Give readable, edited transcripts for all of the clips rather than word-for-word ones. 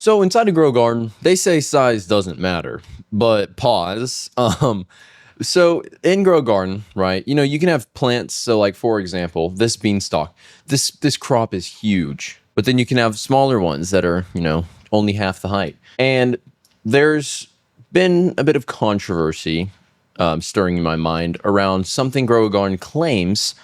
So inside a grow garden, they say size doesn't matter, but pause. So in grow garden, right? You can have plants. So like for example, this beanstalk, this crop is huge, but then you can have smaller ones that are only half the height. And there's been a bit of controversy stirring in my mind around something grow garden claims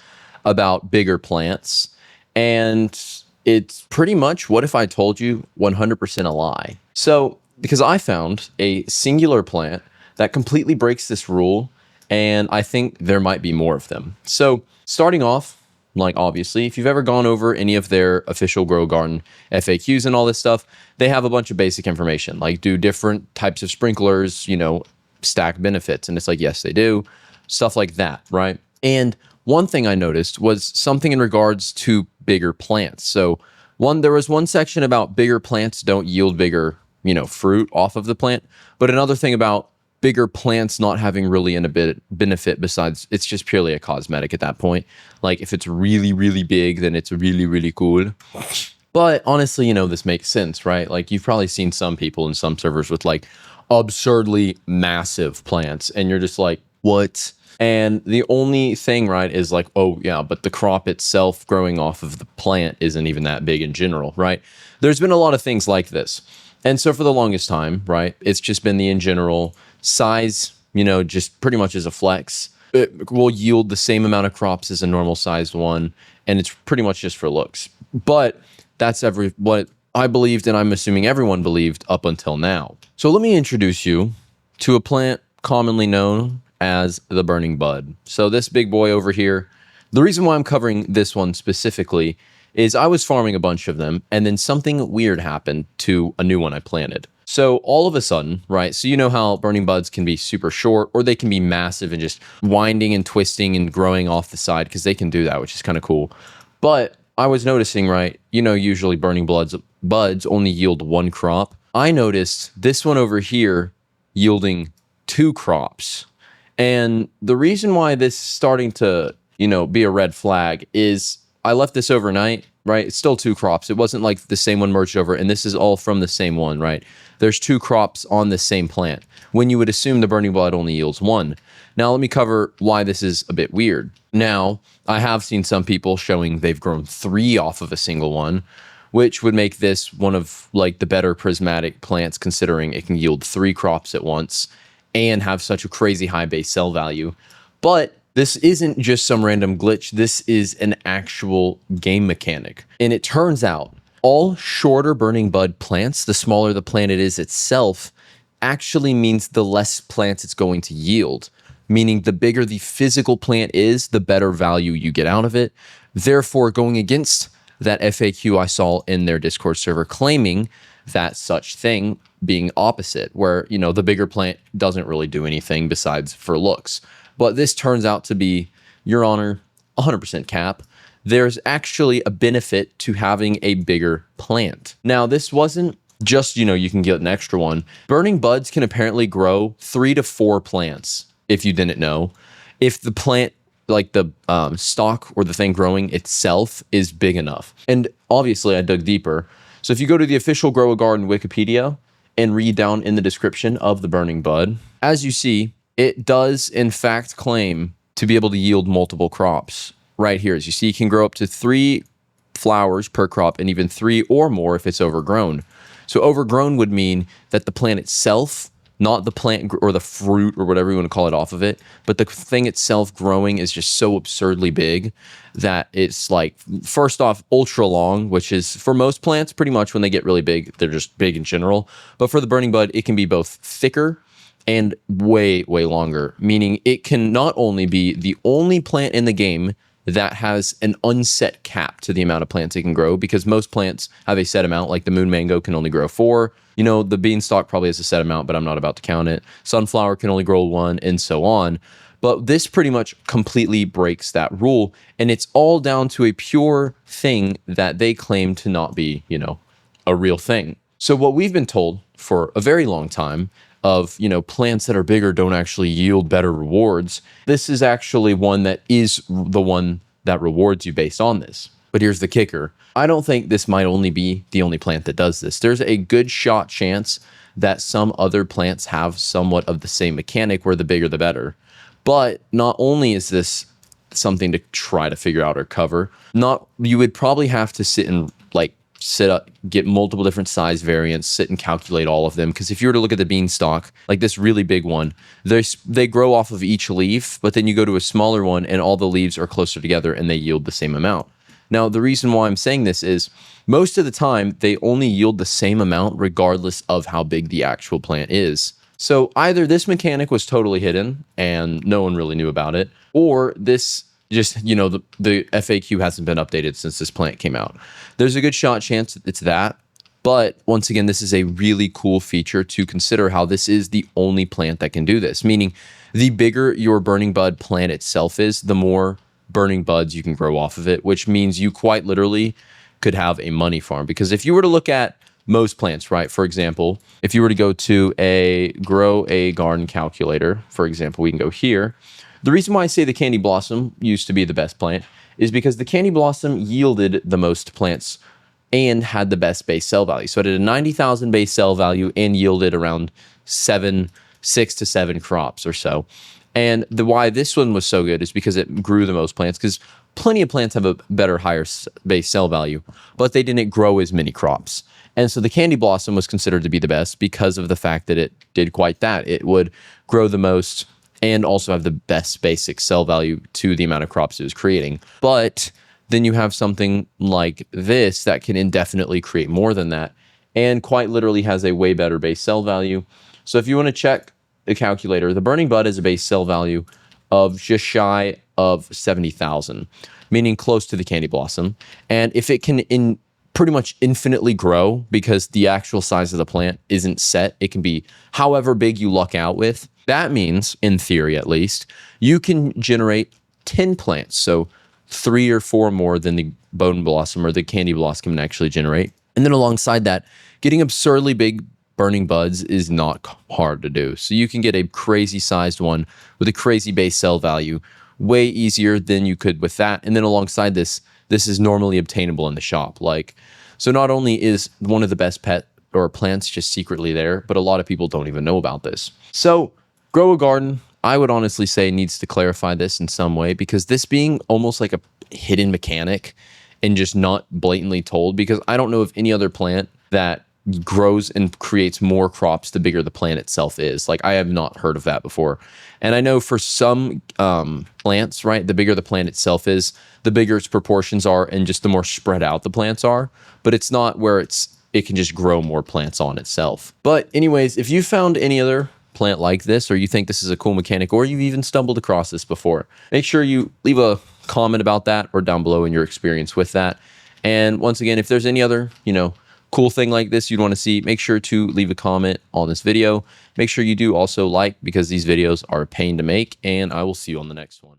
about bigger plants, and it's pretty much what if I told you 100% a lie. So, because I found a singular plant that completely breaks this rule, and I think there might be more of them. So, starting off, like obviously, if you've ever gone over any of their official Grow Garden FAQs and all this stuff, they have a bunch of basic information, like do different types of sprinklers, stack benefits. And it's like, yes, they do. Stuff like that, right? And one thing I noticed was something in regards to bigger plants. So there was one section about bigger plants don't yield bigger, fruit off of the plant. But another thing about bigger plants not having really a bit benefit besides it's just purely a cosmetic at that point. Like if it's really, really big, then it's really, really cool. But honestly, this makes sense, right? Like you've probably seen some people in some servers with like absurdly massive plants, and you're just like, what? And the only thing, right, is like, oh yeah, but the crop itself growing off of the plant isn't even that big in general, right? There's been a lot of things like this. And so for the longest time, right, it's just been the in general size, just pretty much as a flex. It will yield the same amount of crops as a normal sized one, and it's pretty much just for looks. But that's what I believed, and I'm assuming everyone believed up until now. So let me introduce you to a plant commonly known as the burning bud. So this big boy over here, the reason why I'm covering this one specifically is I was farming a bunch of them, and then something weird happened to a new one I planted. So all of a sudden, right, so you know how burning buds can be super short, or they can be massive and just winding and twisting and growing off the side, because they can do that, which is kind of cool. But I was noticing, right, usually burning buds only yield one crop. I noticed this one over here yielding two crops. And the reason why this is starting to, be a red flag is I left this overnight, right? It's still two crops. It wasn't like the same one merged over, and this is all from the same one, right? There's two crops on the same plant, when you would assume the burning bud only yields one. Now, let me cover why this is a bit weird. Now, I have seen some people showing they've grown three off of a single one, which would make this one of like the better prismatic plants, considering it can yield three crops at once and have such a crazy high base cell value. But this isn't just some random glitch. This is an actual game mechanic. And it turns out all shorter burning bud plants, the smaller the plant it is itself, actually means the less plants it's going to yield. Meaning the bigger the physical plant is, the better value you get out of it. Therefore, going against that FAQ I saw in their Discord server claiming that such thing being opposite, where, the bigger plant doesn't really do anything besides for looks. But this turns out to be, Your Honor, 100% cap. There's actually a benefit to having a bigger plant. Now, this wasn't just, you can get an extra one. Burning buds can apparently grow 3 to 4 plants, if you didn't know. If the plant, like the stalk or the thing growing itself, is big enough. And obviously, I dug deeper. So if you go to the official Grow a Garden Wikipedia and read down in the description of the burning bud, as you see, it does in fact claim to be able to yield multiple crops. Right here, as you see, it can grow up to 3 flowers per crop, and even 3 or more if it's overgrown. So overgrown would mean that the plant itself, not the plant or the fruit or whatever you want to call it off of it, but the thing itself growing is just so absurdly big that it's like, first off, ultra long, which is for most plants, pretty much when they get really big, they're just big in general. But for the burning bud, it can be both thicker and way, way longer, meaning it can not only be the only plant in the game that has an unset cap to the amount of plants it can grow, because most plants have a set amount, like the moon mango can only grow 4. The beanstalk probably has a set amount, but I'm not about to count it. Sunflower can only grow 1, and so on. But this pretty much completely breaks that rule, and it's all down to a pure thing that they claim to not be, a real thing. So what we've been told for a very long time of, plants that are bigger don't actually yield better rewards. This is actually one that is the one that rewards you based on this. But here's the kicker. I don't think this might only be the only plant that does this. There's a good shot chance that some other plants have somewhat of the same mechanic where the bigger the better. But not only is this something to try to figure out or cover, you would probably have to sit up, get multiple different size variants, sit and calculate all of them. Because if you were to look at the beanstalk, like this really big one, they grow off of each leaf, but then you go to a smaller one and all the leaves are closer together and they yield the same amount. Now, the reason why I'm saying this is most of the time they only yield the same amount regardless of how big the actual plant is. So either this mechanic was totally hidden and no one really knew about it, or this just, the FAQ hasn't been updated since this plant came out. There's a good shot chance it's that. But once again, this is a really cool feature to consider how this is the only plant that can do this, meaning the bigger your burning bud plant itself is, the more burning buds you can grow off of it, which means you quite literally could have a money farm. Because if you were to look at most plants, right? For example, if you were to go to a grow a garden calculator, for example, we can go here. The reason why I say the candy blossom used to be the best plant is because the candy blossom yielded the most plants and had the best base cell value. So it had a 90,000 base cell value and yielded around 6 to 7 crops or so. And the why this one was so good is because it grew the most plants, because plenty of plants have a better, higher base cell value, but they didn't grow as many crops. And so the candy blossom was considered to be the best because of the fact that it did quite that. It would grow the most and also have the best basic cell value to the amount of crops it was creating. But then you have something like this that can indefinitely create more than that and quite literally has a way better base cell value. So if you want to check the calculator, the burning bud is a base cell value of just shy of 70,000, meaning close to the candy blossom. And if it can pretty much infinitely grow because the actual size of the plant isn't set, it can be however big you luck out with. That means, in theory at least, you can generate 10 plants. So 3 or 4 more than the bone blossom or the candy blossom can actually generate. And then alongside that, getting absurdly big burning buds is not hard to do. So you can get a crazy sized one with a crazy base cell value way easier than you could with that. And then alongside this is normally obtainable in the shop. So not only is one of the best pet or plants just secretly there, but a lot of people don't even know about this. So Grow a Garden, I would honestly say, needs to clarify this in some way, because this being almost like a hidden mechanic and just not blatantly told, because I don't know of any other plant that grows and creates more crops the bigger the plant itself is. I have not heard of that before. And I know for some plants, right, the bigger the plant itself is, the bigger its proportions are and just the more spread out the plants are. But it's not where it can just grow more plants on itself. But anyways, if you found any other plant like this, or you think this is a cool mechanic, or you've even stumbled across this before, make sure you leave a comment about that or down below in your experience with that. And once again, if there's any other, cool thing like this you'd want to see, make sure to leave a comment on this video. Make sure you do also like, because these videos are a pain to make, and I will see you on the next one.